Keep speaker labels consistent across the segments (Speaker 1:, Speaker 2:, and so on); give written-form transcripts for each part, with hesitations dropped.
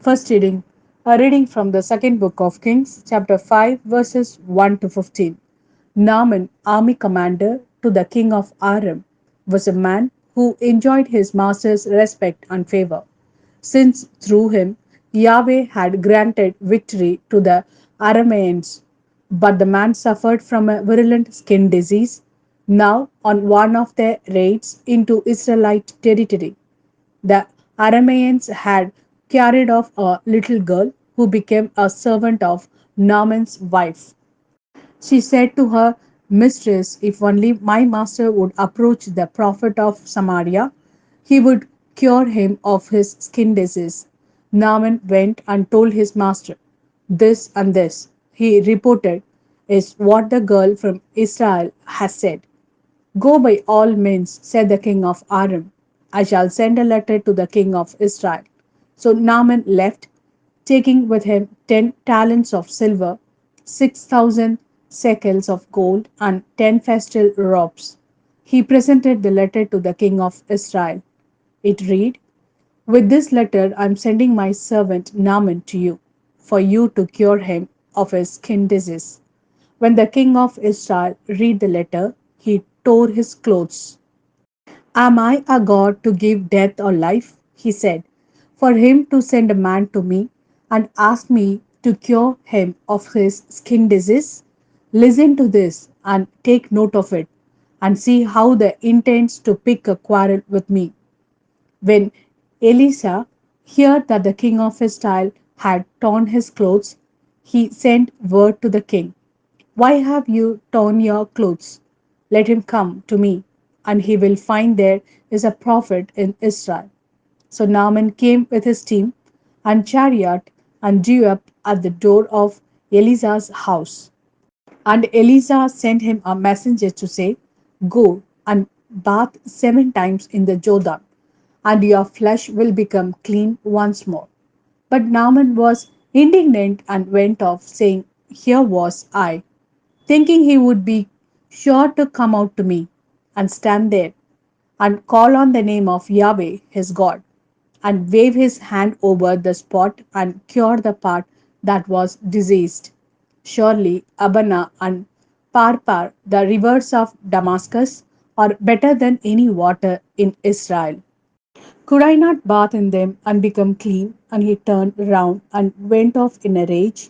Speaker 1: First reading, a reading from the second book of Kings, chapter 5, verses 1 to 15. Naaman, army commander to the king of Aram, was a man who enjoyed his master's respect and favor, since through him Yahweh had granted victory to the Arameans. But the man suffered from a virulent skin disease now on one of their raids into Israelite territory. The Arameans had carried off a little girl who became a servant of Naaman's wife. She said to her mistress, if only my master would approach the prophet of Samaria, he would cure him of his skin disease. Naaman went and told his master, this and this, he reported, is what the girl from Israel has said. Go by all means, said the king of Aram. I shall send a letter to the king of Israel. So Naaman left, taking with him 10 talents of silver, 6,000 shekels of gold, and 10 festal robes. He presented the letter to the king of Israel. It read, with this letter I am sending my servant Naaman to you, for you to cure him of his skin disease. When the king of Israel read the letter, he tore his clothes. Am I a god to give death or life? He said. For him to send a man to me and ask me to cure him of his skin disease? Listen to this and take note of it and see how they intends to pick a quarrel with me. When Elisha heard that the king of Israel had torn his clothes, he sent word to the king, why have you torn your clothes? Let him come to me, and he will find there is a prophet in Israel. So Naaman came with his team and chariot and drew up at the door of Elisa's house. And Elisa sent him a messenger to say, go and bath 7 times in the Jordan, and your flesh will become clean once more. But Naaman was indignant and went off, saying, here was I, thinking he would be sure to come out to me and stand there and call on the name of Yahweh his God and wave his hand over the spot and cure the part that was diseased. Surely Abana and Parpar, the rivers of Damascus, are better than any water in Israel. Could I not bath in them and become clean? And he turned round and went off in a rage.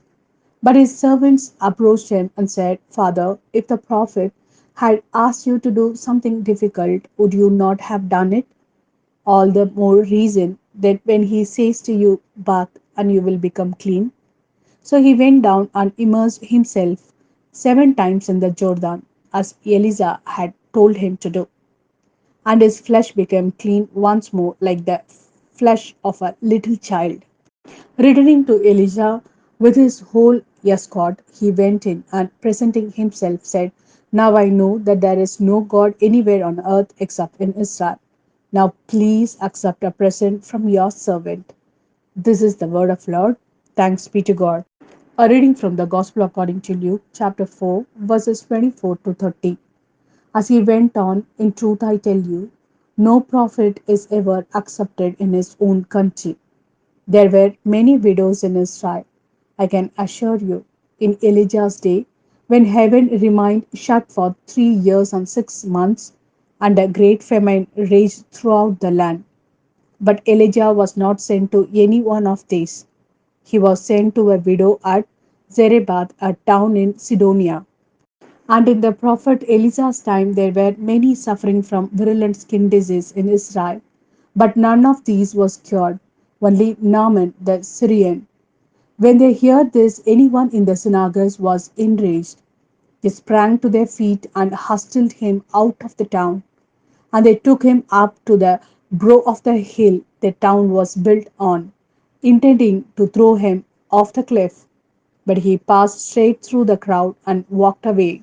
Speaker 1: But his servants approached him and said, Father, if the prophet had asked you to do something difficult, would you not have done it? All the more reason that when he says to you, bath and you will become clean. So he went down and immersed himself 7 times in the Jordan, as Eliza had told him to do. And his flesh became clean once more like the flesh of a little child. Returning to Elijah with his whole escort, he went in and presenting himself said, now I know that there is no God anywhere on earth except in Israel. Now please accept a present from your servant. This is the word of Lord. Thanks be to God. A reading from the Gospel according to Luke, chapter 4, verses 24 to 30. As he went on, in truth I tell you, no prophet is ever accepted in his own country. There were many widows in Israel, I can assure you, in Elijah's day, when heaven remained shut for 3 years and 6 months, and a great famine raged throughout the land. But Elijah was not sent to any one of these. He was sent to a widow at Zarephath, a town in Sidonia. And in the prophet Elisha's time, there were many suffering from virulent skin disease in Israel, but none of these was cured, only Naaman the Syrian. When they heard this, anyone in the synagogues was enraged. They sprang to their feet and hustled him out of the town, and they took him up to the brow of the hill the town was built on, intending to throw him off the cliff. But he passed straight through the crowd and walked away.